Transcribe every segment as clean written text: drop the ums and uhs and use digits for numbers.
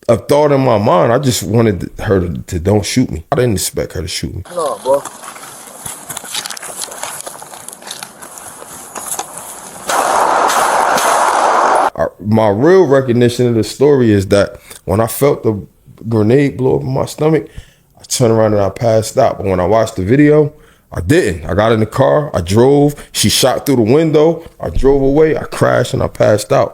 a thought in my mind. I just wanted her to don't shoot me. I didn't expect her to shoot me. No, bro. My real recognition of the story is that when I felt the grenade blow up in my stomach, I turned around and I passed out. But when I watched the video, I didn't. I got in the car, I drove, she shot through the window, I drove away, I crashed, and I passed out.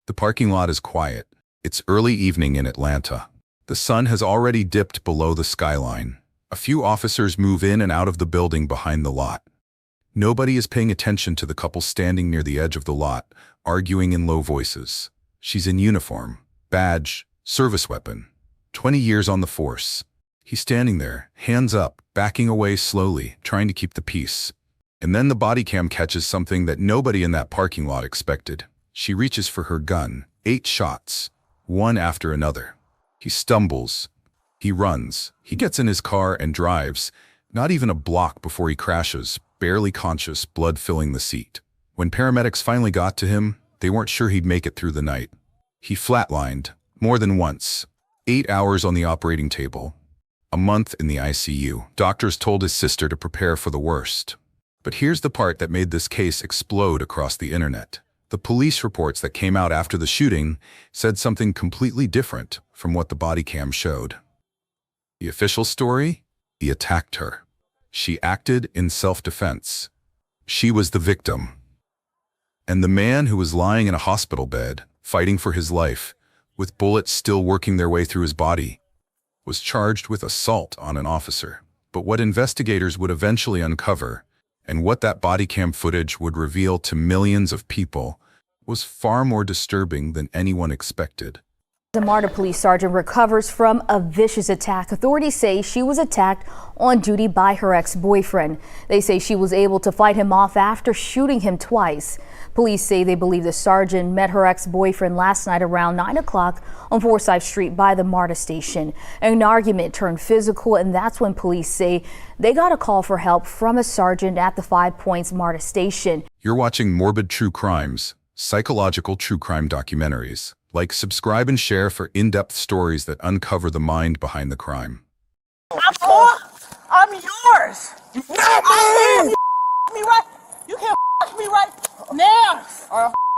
The parking lot is quiet. It's early evening in Atlanta. The sun has already dipped below the skyline. A few officers move in and out of the building behind the lot. Nobody is paying attention to the couple standing near the edge of the lot, arguing in low voices. She's in uniform, badge, service weapon. 20 years on the force. He's standing there, hands up, backing away slowly, trying to keep the peace. And then the body cam catches something that nobody in that parking lot expected. She reaches for her gun, 8 shots, one after another. He stumbles. He runs. He gets in his car and drives, not even a block before he crashes, barely conscious, blood filling the seat. When paramedics finally got to him, they weren't sure he'd make it through the night. He flatlined, more than once. 8 hours on the operating table. A month in the ICU. Doctors told his sister to prepare for the worst. But here's the part that made this case explode across the internet. The police reports that came out after the shooting said something completely different from what the body cam showed. The official story? He attacked her. She acted in self-defense. She was the victim. And the man who was lying in a hospital bed, fighting for his life, with bullets still working their way through his body, was charged with assault on an officer. But what investigators would eventually uncover, and what that body cam footage would reveal to millions of people, was far more disturbing than anyone expected. The MARTA Police sergeant recovers from a vicious attack. Authorities say she was attacked on duty by her ex-boyfriend. They say she was able to fight him off after shooting him twice. Police say they believe the sergeant met her ex-boyfriend last night around 9 o'clock on Forsyth Street by the MARTA station. An argument turned physical, and that's when police say they got a call for help from a sergeant at the 5 Points MARTA station. You're watching Morbid True Crimes, psychological true crime documentaries. Like, subscribe and share for in-depth stories that uncover the mind behind the crime. I'm yours. You can't me right. You can't me right now.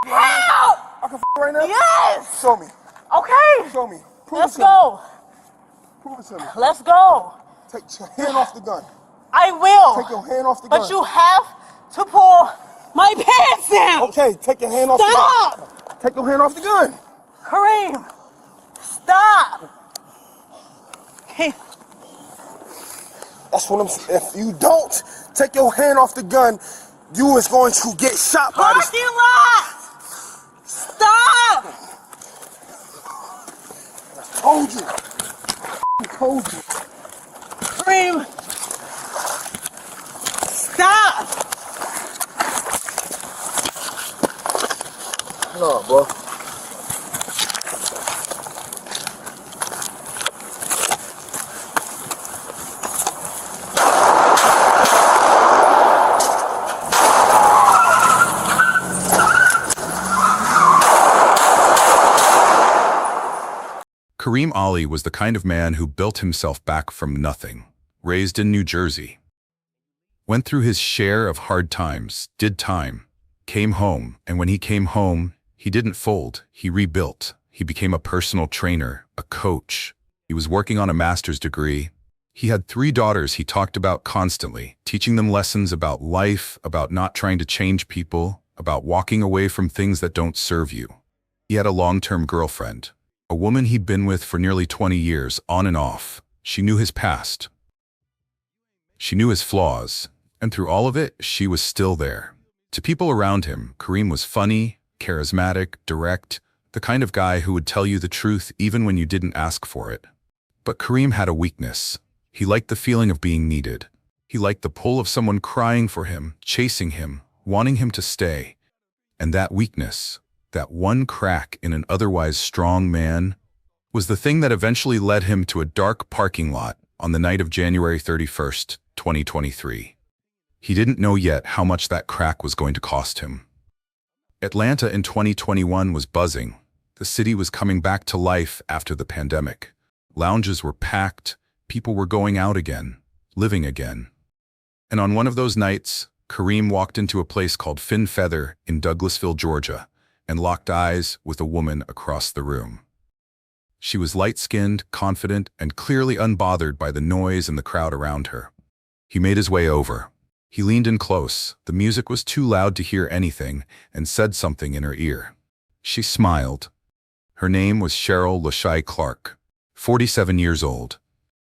Help! I can right now? Yes. Show me. Okay. Show me. Let's go. Prove it to me. Let's go. Take your hand off the gun. I will. Take your hand off the gun. But you have to pull my pants down. Okay, take your hand off the gun. Stop. Take your hand off the gun. Kareem, stop. Hey. That's what I'm saying. If you don't take your hand off the gun, you is going to get shot by this. Parking lot. Stop. I told you. I told you. Kareem, stop. No, bro. Kareem Ali was the kind of man who built himself back from nothing. Raised in New Jersey. Went through his share of hard times, did time, came home, and when he came home, he didn't fold, he rebuilt. He became a personal trainer, a coach. He was working on a master's degree. He had 3 daughters he talked about constantly, teaching them lessons about life, about not trying to change people, about walking away from things that don't serve you. He had a long-term girlfriend, a woman he'd been with for nearly 20 years, on and off. She knew his past. She knew his flaws, and through all of it, she was still there. To people around him, Kareem was funny, charismatic, direct, the kind of guy who would tell you the truth even when you didn't ask for it. But Kareem had a weakness. He liked the feeling of being needed. He liked the pull of someone crying for him, chasing him, wanting him to stay. And that weakness, that one crack in an otherwise strong man, was the thing that eventually led him to a dark parking lot on the night of January 31st, 2023. He didn't know yet how much that crack was going to cost him. Atlanta in 2021 was buzzing. The city was coming back to life after the pandemic. Lounges were packed, people were going out again, living again. And on one of those nights, Kareem walked into a place called Fin Feather in Douglasville, Georgia, and locked eyes with a woman across the room. She was light-skinned, confident, and clearly unbothered by the noise and the crowd around her. He made his way over. He leaned in close. The music was too loud to hear anything, and said something in her ear. She smiled. Her name was Cheryl Lashai Clark, 47 years old,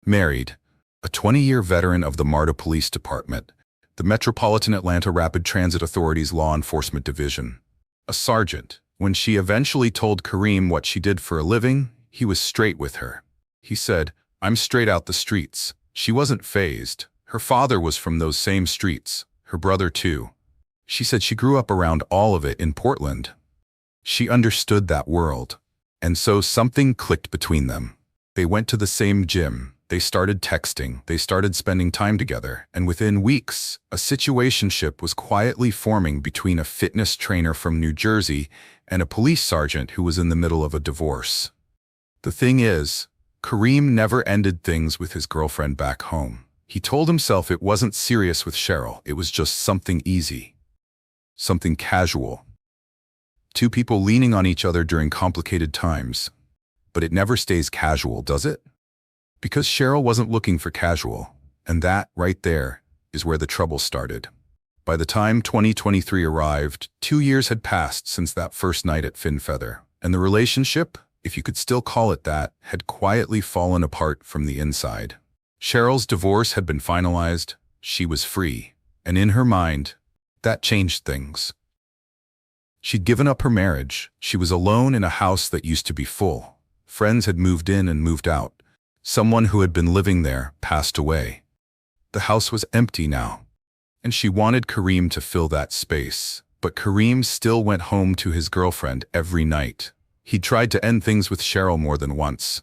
married, a 20-year veteran of the MARTA Police Department, the Metropolitan Atlanta Rapid Transit Authority's Law Enforcement Division. A sergeant. When she eventually told Kareem what she did for a living, he was straight with her. He said, "I'm straight out the streets." She wasn't fazed. Her father was from those same streets, her brother too. She said she grew up around all of it in Portland. She understood that world. And so something clicked between them. They went to the same gym. They started texting. They started spending time together. And within weeks, a situationship was quietly forming between a fitness trainer from New Jersey and a police sergeant who was in the middle of a divorce. The thing is, Kareem never ended things with his girlfriend back home. He told himself it wasn't serious with Cheryl. It was just something easy. Something casual. Two people leaning on each other during complicated times. But it never stays casual, does it? Because Cheryl wasn't looking for casual. And that, right there, is where the trouble started. By the time 2023 arrived, 2 years had passed since that first night at Fin Feather. And the relationship, if you could still call it that, had quietly fallen apart from the inside. Cheryl's divorce had been finalized. She was free. And in her mind, that changed things. She'd given up her marriage. She was alone in a house that used to be full. Friends had moved in and moved out. Someone who had been living there passed away. The house was empty now, and she wanted Kareem to fill that space. But Kareem still went home to his girlfriend every night. He tried to end things with Cheryl more than once.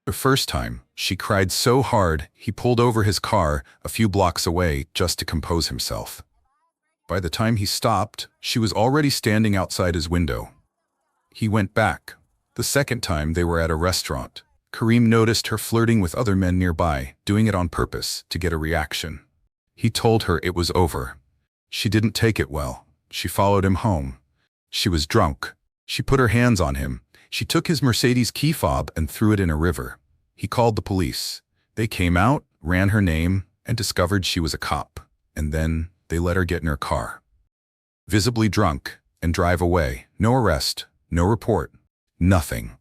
The first time, she cried so hard he pulled over his car a few blocks away just to compose himself. By the time he stopped, she was already standing outside his window. He went back. The second time they were at a restaurant. Kareem noticed her flirting with other men nearby, doing it on purpose to get a reaction. He told her it was over. She didn't take it well. She followed him home. She was drunk. She put her hands on him. She took his Mercedes key fob and threw it in a river. He called the police. They came out, ran her name, and discovered she was a cop. And then they let her get in her car. Visibly drunk, and drive away. No arrest, no report, nothing.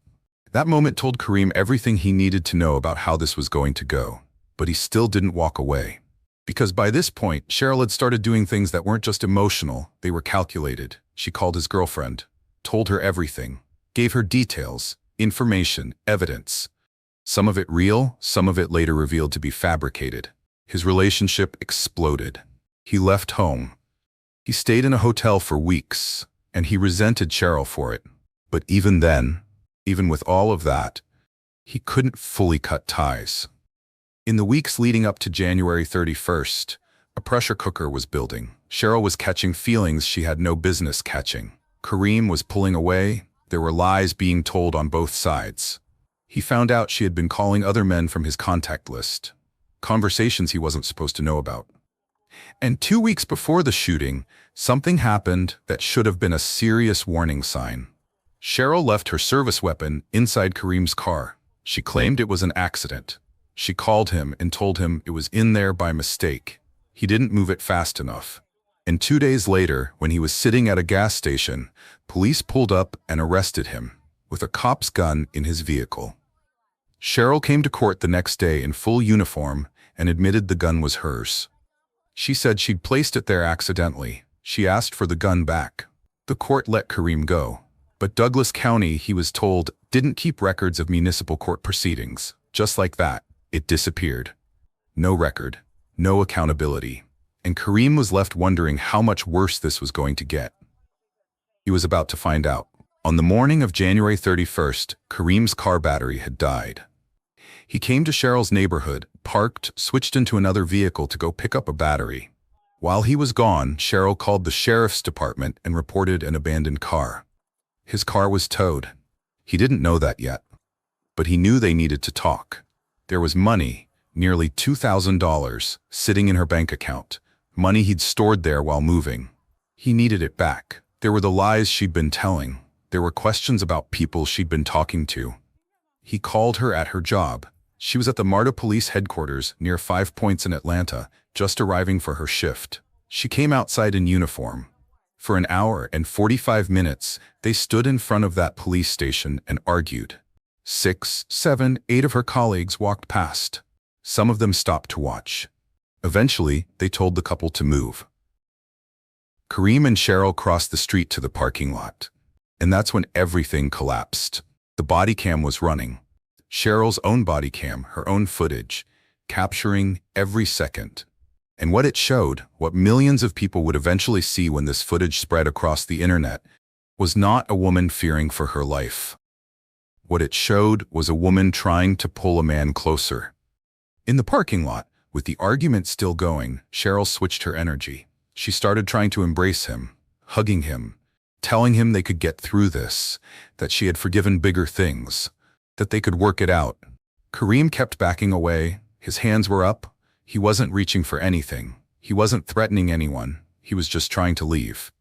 That moment told Kareem everything he needed to know about how this was going to go. But he still didn't walk away. Because by this point, Cheryl had started doing things that weren't just emotional, they were calculated. She called his girlfriend, told her everything, gave her details, information, evidence. Some of it real, some of it later revealed to be fabricated. His relationship exploded. He left home. He stayed in a hotel for weeks, and he resented Cheryl for it. But even then, even with all of that, he couldn't fully cut ties. In the weeks leading up to January 31st, a pressure cooker was building. Cheryl was catching feelings she had no business catching. Kareem was pulling away. There were lies being told on both sides. He found out she had been calling other men from his contact list. Conversations he wasn't supposed to know about. And 2 weeks before the shooting, something happened that should have been a serious warning sign. Cheryl left her service weapon inside Kareem's car. She claimed it was an accident. She called him and told him it was in there by mistake. He didn't move it fast enough. And 2 days later, when he was sitting at a gas station, police pulled up and arrested him, with a cop's gun in his vehicle. Cheryl came to court the next day in full uniform and admitted the gun was hers. She said she'd placed it there accidentally. She asked for the gun back. The court let Kareem go. But Douglas County, he was told, didn't keep records of municipal court proceedings. Just like that, it disappeared. No record, no accountability. And Kareem was left wondering how much worse this was going to get. He was about to find out. On the morning of January 31st, Kareem's car battery had died. He came to Cheryl's neighborhood, parked, switched into another vehicle to go pick up a battery. While he was gone, Cheryl called the sheriff's department and reported an abandoned car. His car was towed. He didn't know that yet, but he knew they needed to talk. There was money, nearly $2,000, sitting in her bank account, money he'd stored there while moving. He needed it back. There were the lies she'd been telling. There were questions about people she'd been talking to. He called her at her job. She was at the MARTA Police headquarters near 5 Points in Atlanta, just arriving for her shift. She came outside in uniform. For an hour and 45 minutes, they stood in front of that police station and argued. 6, 7, 8 of her colleagues walked past. Some of them stopped to watch. Eventually, they told the couple to move. Kareem and Cheryl crossed the street to the parking lot. And that's when everything collapsed. The body cam was running. Cheryl's own body cam, her own footage, capturing every second. And what it showed, what millions of people would eventually see when this footage spread across the internet, was not a woman fearing for her life. What it showed was a woman trying to pull a man closer. In the parking lot, with the argument still going, Cheryl switched her energy. She started trying to embrace him, hugging him, telling him they could get through this, that she had forgiven bigger things, that they could work it out. Kareem kept backing away. His hands were up. He wasn't reaching for anything. He wasn't threatening anyone. He was just trying to leave.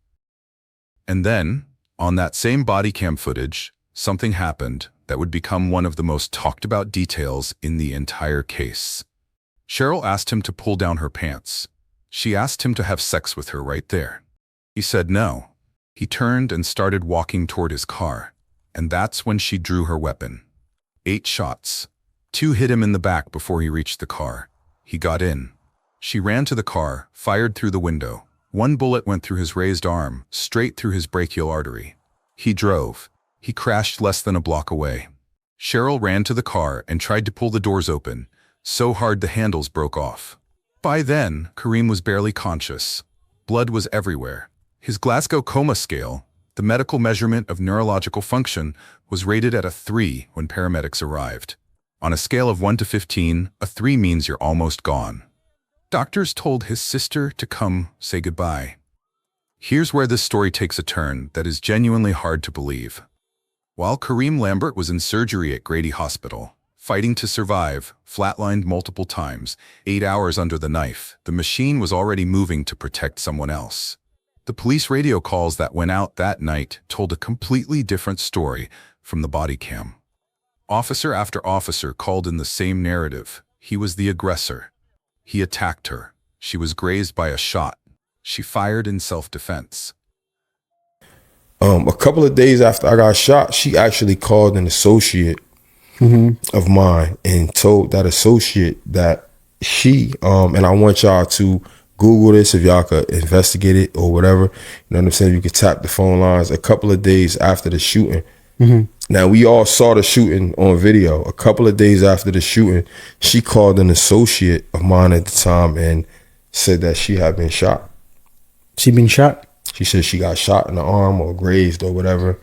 And then, on that same body cam footage, something happened that would become one of the most talked about details in the entire case. Cheryl asked him to pull down her pants. She asked him to have sex with her right there. He said no. He turned and started walking toward his car, and that's when she drew her weapon. 8 shots. 2 hit him in the back before he reached the car. He got in. She ran to the car, fired through the window. 1 bullet went through his raised arm, straight through his brachial artery. He drove. He crashed less than a block away. Cheryl ran to the car and tried to pull the doors open, so hard the handles broke off. By then, Kareem was barely conscious. Blood was everywhere. His Glasgow coma scale, the medical measurement of neurological function, was rated at a 3 when paramedics arrived. On a scale of 1 to 15, a 3 means you're almost gone. Doctors told his sister to come say goodbye. Here's where this story takes a turn that is genuinely hard to believe. While Kareem Lambert was in surgery at Grady Hospital, fighting to survive, flatlined multiple times, 8 hours under the knife, the machine was already moving to protect someone else. The police radio calls that went out that night told a completely different story from the body cam. Officer after officer called in the same narrative. He was the aggressor. He attacked her. She was grazed by a shot. She fired in self-defense. A couple of days after I got shot, she actually called an associate of mine and told that associate that she, and I want y'all to Google this if y'all could investigate it or whatever. You know what I'm saying? You could tap the phone lines. A couple of days after the shooting. Now, we all saw the shooting on video. A couple of days after the shooting, she called an associate of mine at the time and said that she had been shot. She been shot? She said she got shot in the arm or grazed or whatever.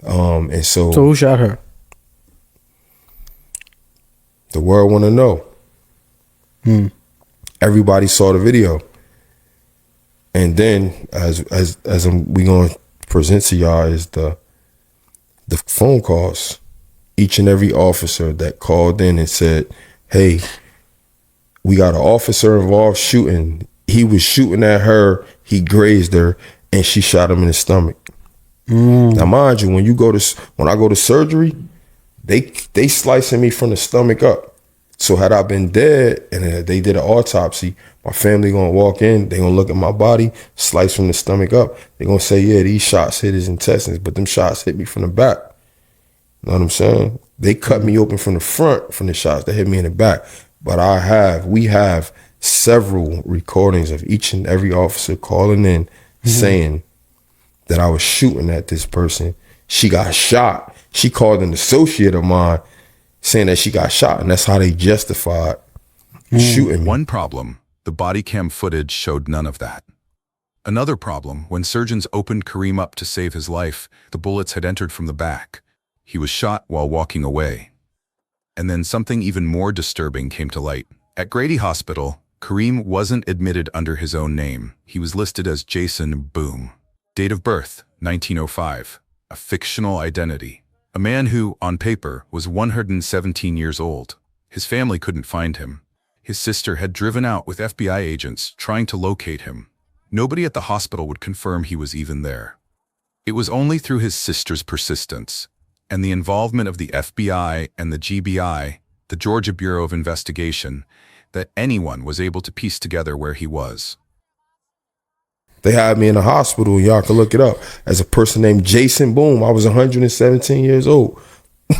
And so who shot her? The world want to know. Everybody saw the video. And then as we going to present to y'all is the phone calls. Each and every officer that called in and said, hey, we got an officer involved shooting. He was shooting at her. He grazed her and she shot him in the stomach. Now, mind you, when I go to surgery, they slicing me from the stomach up. So had I been dead and they did an autopsy, my family gonna walk in, they gonna look at my body, slice from the stomach up. They gonna say, yeah, these shots hit his intestines, but them shots hit me from the back. You know what I'm saying? They cut me open from the front from the shots. They hit me in the back. But we have several recordings of each and every officer calling in saying that I was shooting at this person. She got shot. She called an associate of mine saying that she got shot, and that's how they justified shooting me. One problem, the body cam footage showed none of that. Another problem, when surgeons opened Kareem up to save his life, the bullets had entered from the back. He was shot while walking away. And then something even more disturbing came to light. At Grady Hospital, Kareem wasn't admitted under his own name. He was listed as Jason Boom. Date of birth, 1905. A fictional identity. A man who, on paper, was 117 years old. His family couldn't find him. His sister had driven out with FBI agents trying to locate him. Nobody at the hospital would confirm he was even there. It was only through his sister's persistence and the involvement of the FBI and the GBI, the Georgia Bureau of Investigation, that anyone was able to piece together where he was. They had me in the hospital, y'all can look it up, as a person named Jason Boom. I was 117 years old.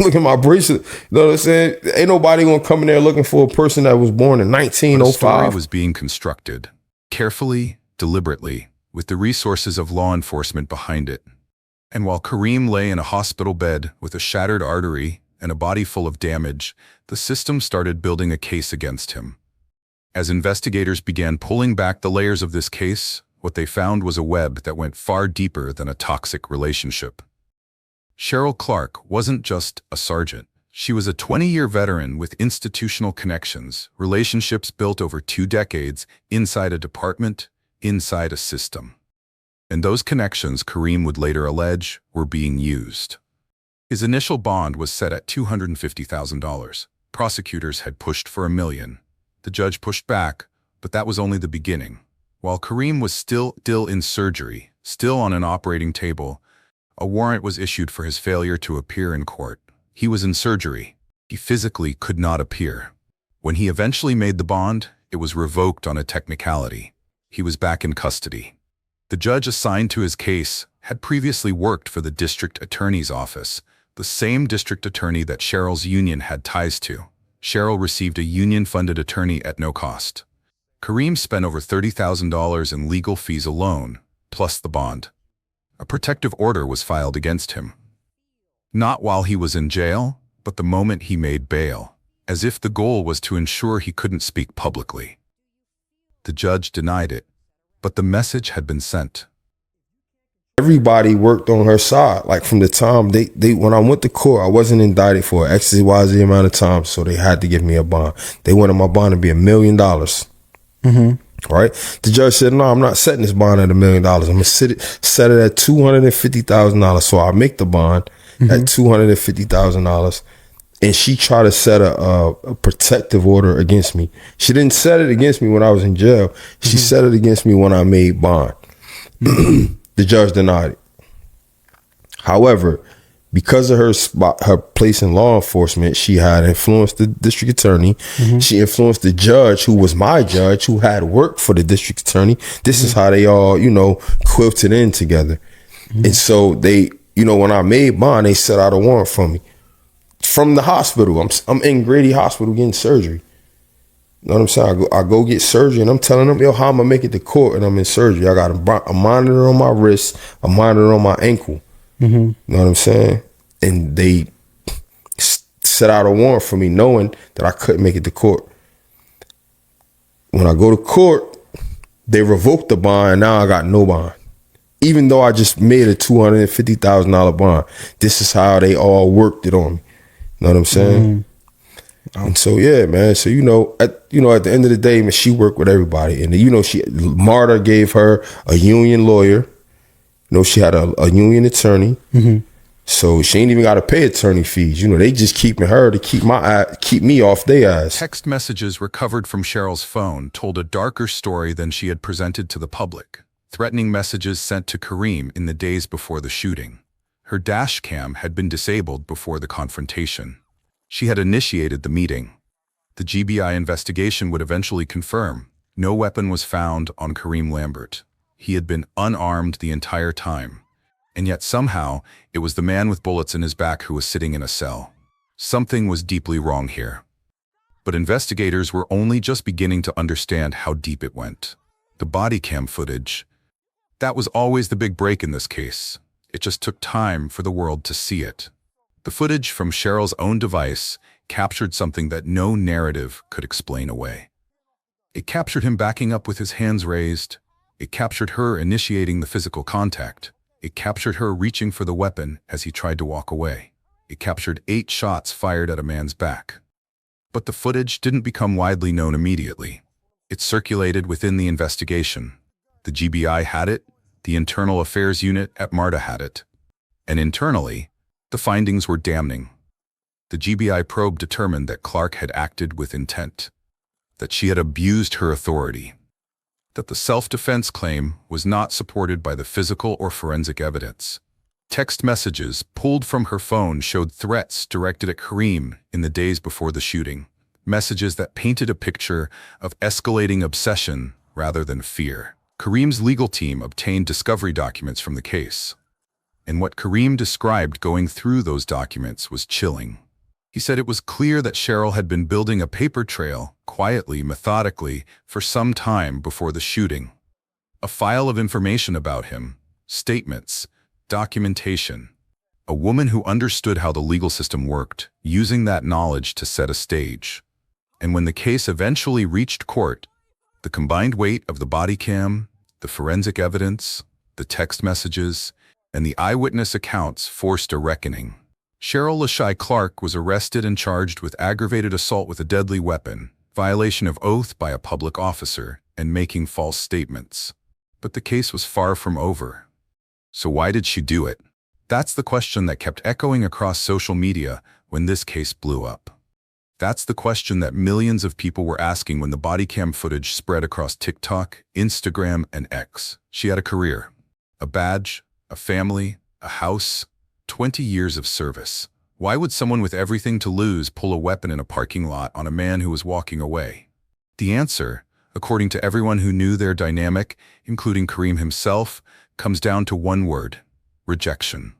Look at my bracelet. You know what I'm saying? Ain't nobody gonna come in there looking for a person that was born in 1905. The story was being constructed, carefully, deliberately, with the resources of law enforcement behind it. And while Kareem lay in a hospital bed with a shattered artery and a body full of damage, the system started building a case against him. As investigators began pulling back the layers of this case, what they found was a web that went far deeper than a toxic relationship. Cheryl Clark wasn't just a sergeant. She was a 20-year veteran with institutional connections, relationships built over 2 decades inside a department, inside a system. And those connections, Kareem would later allege, were being used. His initial bond was set at $250,000. Prosecutors had pushed for $1 million. The judge pushed back, but that was only the beginning. While Kareem was still in surgery, still on an operating table, a warrant was issued for his failure to appear in court. He was in surgery. He physically could not appear. When he eventually made the bond, it was revoked on a technicality. He was back in custody. The judge assigned to his case had previously worked for the district attorney's office, the same district attorney that Cheryl's union had ties to. Cheryl received a union-funded attorney at no cost. Kareem spent over $30,000 in legal fees alone, plus the bond. A protective order was filed against him. Not while he was in jail, but the moment he made bail, as if the goal was to ensure he couldn't speak publicly. The judge denied it, but the message had been sent. Everybody worked on her side. Like from the time they when I went to court, I wasn't indicted for XYZ amount of time, so they had to give me a bond. They wanted my bond to be $1 million. Right? The judge said, no, I'm not setting this bond at $1 million. I'm gonna set it at $250,000. So I make the bond at $250,000. And she tried to set a protective order against me. She didn't set it against me when I was in jail. She set it against me when I made bond. The judge denied it. However, because of her place in law enforcement, she had influenced the district attorney. She influenced the judge, who was my judge, who had worked for the district attorney. This is how they all, quilted in together. And so they, when I made bond, they set out a warrant for me. From the hospital. I'm in Grady Hospital getting surgery. You know what I'm saying? I go get surgery and I'm telling them, how I'm gonna make it to court, and I'm in surgery. I got a monitor on my wrist, a monitor on my ankle. You know what I'm saying? And they set out a warrant for me knowing that I couldn't make it to court. When I go to court, they revoked the bond, and now I got no bond. Even though I just made a $250,000 bond. This is how they all worked it on me. Know what I'm saying? And so yeah, man. So at the end of the day, man, she worked with everybody, and MARTA gave her a union lawyer. She had a union attorney, so she ain't even got to pay attorney fees. They just keeping her to keep me off their ass. Text messages recovered from Cheryl's phone told a darker story than she had presented to the public. Threatening messages sent to Kareem in the days before the shooting. Her dash cam had been disabled before the confrontation. She had initiated the meeting. The GBI investigation would eventually confirm no weapon was found on Kareem Lambert. He had been unarmed the entire time. And yet somehow, it was the man with bullets in his back who was sitting in a cell. Something was deeply wrong here. But investigators were only just beginning to understand how deep it went. The body cam footage. That was always the big break in this case. It just took time for the world to see it. The footage from Cheryl's own device captured something that no narrative could explain away. It captured him backing up with his hands raised. It captured her initiating the physical contact. It captured her reaching for the weapon as he tried to walk away. It captured 8 shots fired at a man's back. But the footage didn't become widely known immediately. It circulated within the investigation. The GBI had it, the Internal Affairs Unit at MARTA had it. And internally, the findings were damning. The GBI probe determined that Clark had acted with intent, that she had abused her authority, that the self-defense claim was not supported by the physical or forensic evidence. Text messages pulled from her phone showed threats directed at Kareem in the days before the shooting, messages that painted a picture of escalating obsession rather than fear. Kareem's legal team obtained discovery documents from the case, and what Kareem described going through those documents was chilling. He said it was clear that Cheryl had been building a paper trail, quietly, methodically, for some time before the shooting. A file of information about him, statements, documentation. A woman who understood how the legal system worked, using that knowledge to set a stage. And when the case eventually reached court, the combined weight of the body cam, the forensic evidence, the text messages, and the eyewitness accounts forced a reckoning. Cheryl Lashai Clark was arrested and charged with aggravated assault with a deadly weapon, violation of oath by a public officer, and making false statements. But the case was far from over. So why did she do it? That's the question that kept echoing across social media when this case blew up. That's the question that millions of people were asking when the body cam footage spread across TikTok, Instagram, and X. She had a career, a badge, a family, a house, 20 years of service. Why would someone with everything to lose pull a weapon in a parking lot on a man who was walking away? The answer, according to everyone who knew their dynamic, including Kareem himself, comes down to one word: rejection.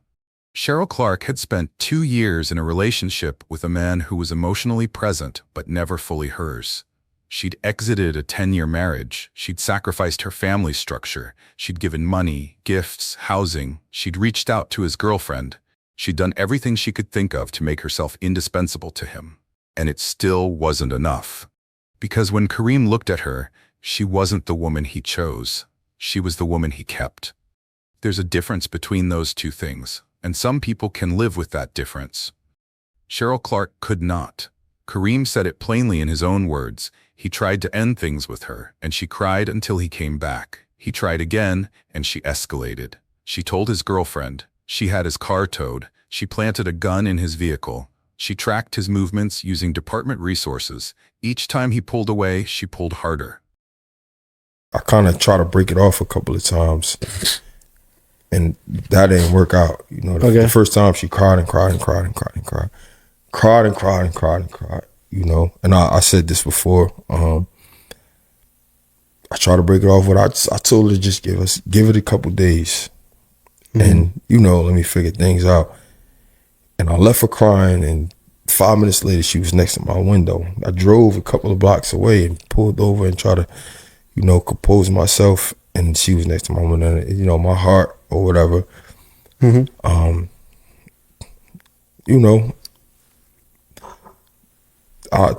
Cheryl Clark had spent 2 years in a relationship with a man who was emotionally present but never fully hers. She'd exited a 10-year marriage, she'd sacrificed her family structure, she'd given money, gifts, housing, she'd reached out to his girlfriend, she'd done everything she could think of to make herself indispensable to him. And it still wasn't enough. Because when Kareem looked at her, she wasn't the woman he chose. She was the woman he kept. There's a difference between those two things, and some people can live with that difference. Cheryl Clark could not. Kareem said it plainly in his own words. He tried to end things with her, and she cried until he came back. He tried again, and she escalated. She told his girlfriend. She had his car towed. She planted a gun in his vehicle. She tracked his movements using department resources. Each time he pulled away, she pulled harder. I kind of tried to break it off a couple of times, and that didn't work out. You know, the first time she cried and cried and cried and cried and cried. Cried and cried and cried and cried, you know. And I said this before. I tried to break it off, but I told her to just give it a couple days. And, you know, let me figure things out. And I left her crying, and 5 minutes later, she was next to my window. I drove a couple of blocks away and pulled over and tried to, you know, compose myself. And she was next to my window, you know, my heart or whatever. You know,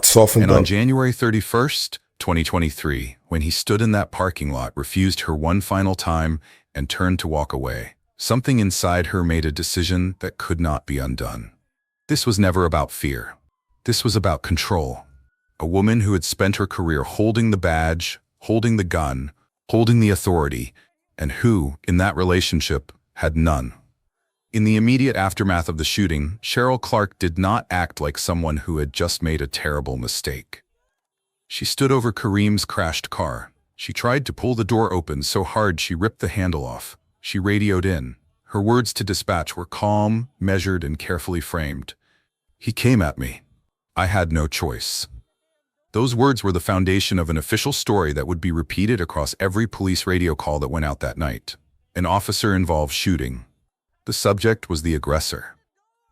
softened and up. on January 31st, 2023, when he stood in that parking lot, refused her one final time, and turned to walk away, something inside her made a decision that could not be undone. This was never about fear. This was about control. A woman who had spent her career holding the badge, holding the gun, holding the authority, and who, in that relationship, had none. In the immediate aftermath of the shooting, Cheryl Clark did not act like someone who had just made a terrible mistake. She stood over Kareem's crashed car. She tried to pull the door open so hard she ripped the handle off. She radioed in. Her words to dispatch were calm, measured, and carefully framed. "He came at me. I had no choice." Those words were the foundation of an official story that would be repeated across every police radio call that went out that night. An officer-involved shooting. The subject was the aggressor.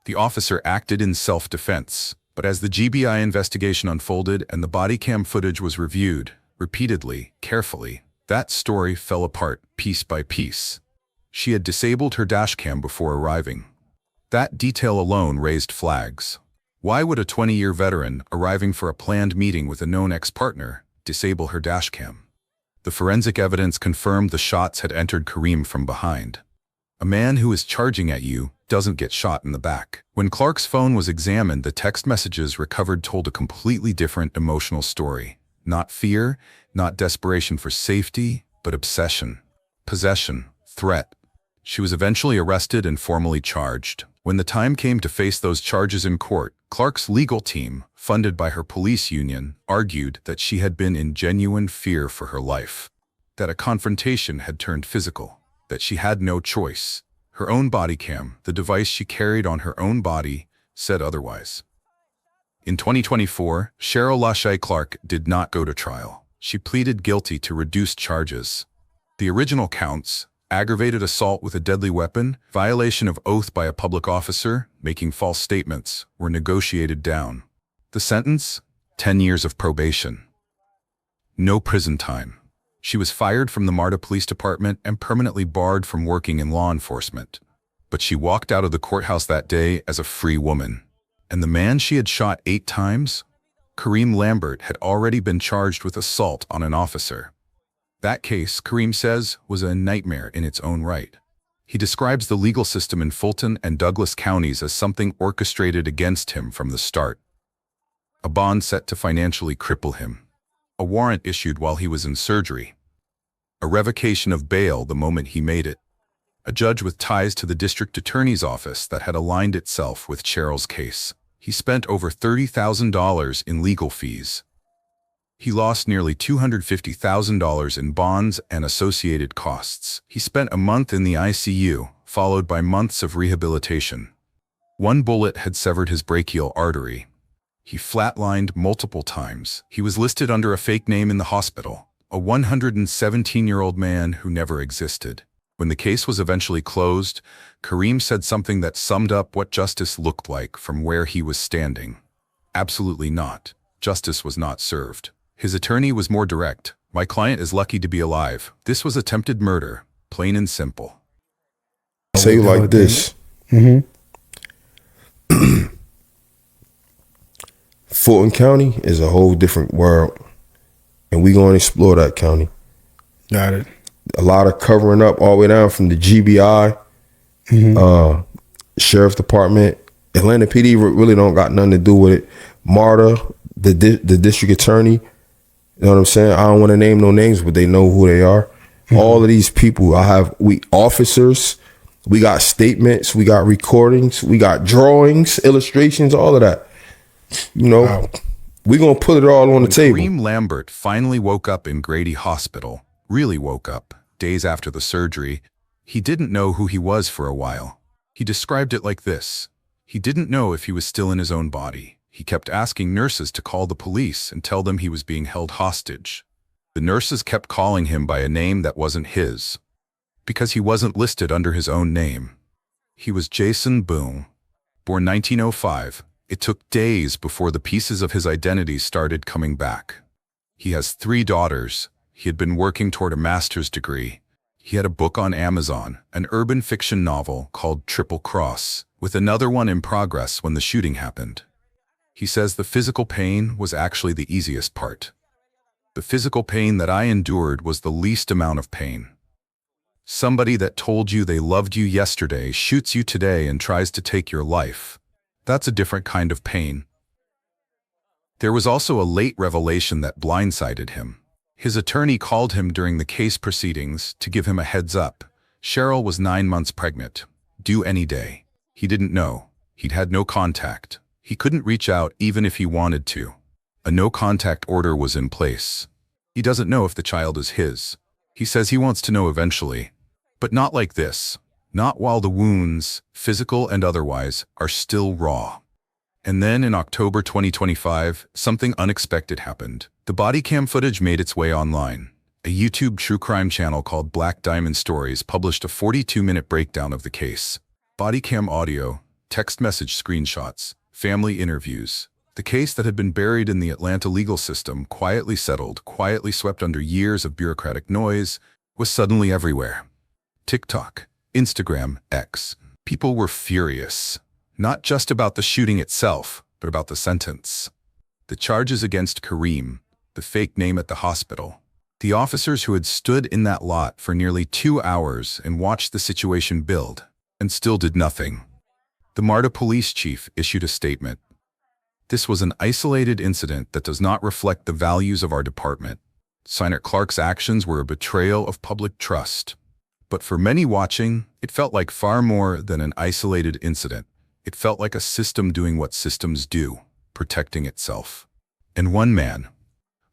The officer acted in self-defense, but as the GBI investigation unfolded and the body cam footage was reviewed, repeatedly, carefully, that story fell apart piece by piece. She had disabled her dashcam before arriving. That detail alone raised flags. Why would a 20-year veteran arriving for a planned meeting with a known ex-partner disable her dashcam? The forensic evidence confirmed the shots had entered Kareem from behind. A man who is charging at you doesn't get shot in the back. When Clark's phone was examined, the text messages recovered told a completely different emotional story. Not fear, not desperation for safety, but obsession, possession, threat. She was eventually arrested and formally charged. When the time came to face those charges in court, Clark's legal team, funded by her police union, argued that she had been in genuine fear for her life, that a confrontation had turned physical, that she had no choice. Her own body cam, the device she carried on her own body, said otherwise. In 2024, Cheryl Lashai Clark did not go to trial. She pleaded guilty to reduced charges. The original counts, aggravated assault with a deadly weapon, violation of oath by a public officer, making false statements, were negotiated down. The sentence? 10 years of probation. No prison time. She was fired from the MARTA Police Department and permanently barred from working in law enforcement. But she walked out of the courthouse that day as a free woman. And the man she had shot 8 times? Kareem Lambert had already been charged with assault on an officer. That case, Kareem says, was a nightmare in its own right. He describes the legal system in Fulton and Douglas counties as something orchestrated against him from the start. A bond set to financially cripple him. A warrant issued while he was in surgery. A revocation of bail the moment he made it. A judge with ties to the district attorney's office that had aligned itself with Cheryl's case. He spent over $30,000 in legal fees. He lost nearly $250,000 in bonds and associated costs. He spent a month in the ICU, followed by months of rehabilitation. One bullet had severed his brachial artery. He flatlined multiple times. He was listed under a fake name in the hospital, a 117-year-old man who never existed. When the case was eventually closed, Kareem said something that summed up what justice looked like from where he was standing. Absolutely not. Justice was not served. His attorney was more direct. My client is lucky to be alive. This was attempted murder, plain and simple. Say like this. Fulton County is a whole different world, and we're going to explore that county. Got it. A lot of covering up all the way down from the GBI, Sheriff's Department. Atlanta PD really don't got nothing to do with it. MARTA, the district attorney, you know what I'm saying? I don't want to name no names, but they know who they are. All of these people, we officers, we got statements, we got recordings, we got drawings, illustrations, all of that. You know, wow. We're going to put it all on the table. Kareem Lambert finally woke up in Grady Hospital, really woke up, days after the surgery. He didn't know who he was for a while. He described it like this. He didn't know if he was still in his own body. He kept asking nurses to call the police and tell them he was being held hostage. The nurses kept calling him by a name that wasn't his, because he wasn't listed under his own name. He was Jason Boone, born 1905. It took days before the pieces of his identity started coming back. He has 3 daughters. He had been working toward a master's degree. He had a book on Amazon, an urban fiction novel called Triple Cross, with another one in progress when the shooting happened. He says the physical pain was actually the easiest part. The physical pain that I endured was the least amount of pain. Somebody that told you they loved you yesterday shoots you today and tries to take your life. That's a different kind of pain. There was also a late revelation that blindsided him. His attorney called him during the case proceedings to give him a heads up. Cheryl was 9 months pregnant, due any day. He didn't know. He'd had no contact. He couldn't reach out even if he wanted to. A no-contact order was in place. He doesn't know if the child is his. He says he wants to know eventually, but not like this. Not while the wounds, physical and otherwise, are still raw. And then in October 2025, something unexpected happened. The Bodycam footage made its way online. A YouTube true crime channel called Black Diamond Stories published a 42-minute breakdown of the case. Bodycam audio, text message screenshots, family interviews. The case that had been buried in the Atlanta legal system, quietly settled, quietly swept under years of bureaucratic noise, was suddenly everywhere. TikTok, Instagram, X. People were furious. Not just about the shooting itself, but about the sentence. The charges against Kareem, the fake name at the hospital. The officers who had stood in that lot for nearly 2 hours and watched the situation build, and still did nothing. The MARTA police chief issued a statement. This was an isolated incident that does not reflect the values of our department. Sergeant Clark's actions were a betrayal of public trust. But for many watching, it felt like far more than an isolated incident. It felt like a system doing what systems do, protecting itself. And one man,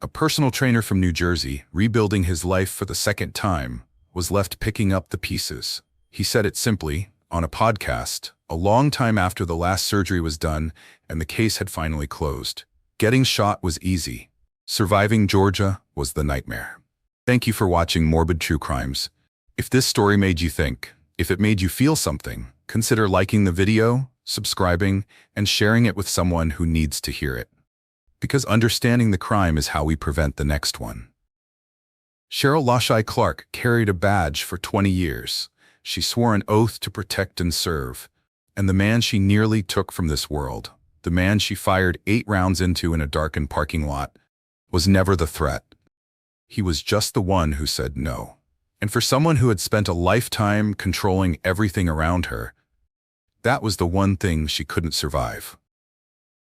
a personal trainer from New Jersey, rebuilding his life for the second time, was left picking up the pieces. He said it simply, on a podcast, a long time after the last surgery was done and the case had finally closed. Getting shot was easy. Surviving Georgia was the nightmare. Thank you for watching Morbid True Crimes. If this story made you think, if it made you feel something, consider liking the video, subscribing, and sharing it with someone who needs to hear it. Because understanding the crime is how we prevent the next one. Cheryl Lashai Clark carried a badge for 20 years. She swore an oath to protect and serve. And the man she nearly took from this world, the man she fired 8 rounds into in a darkened parking lot, was never the threat. He was just the one who said no. And for someone who had spent a lifetime controlling everything around her, that was the one thing she couldn't survive.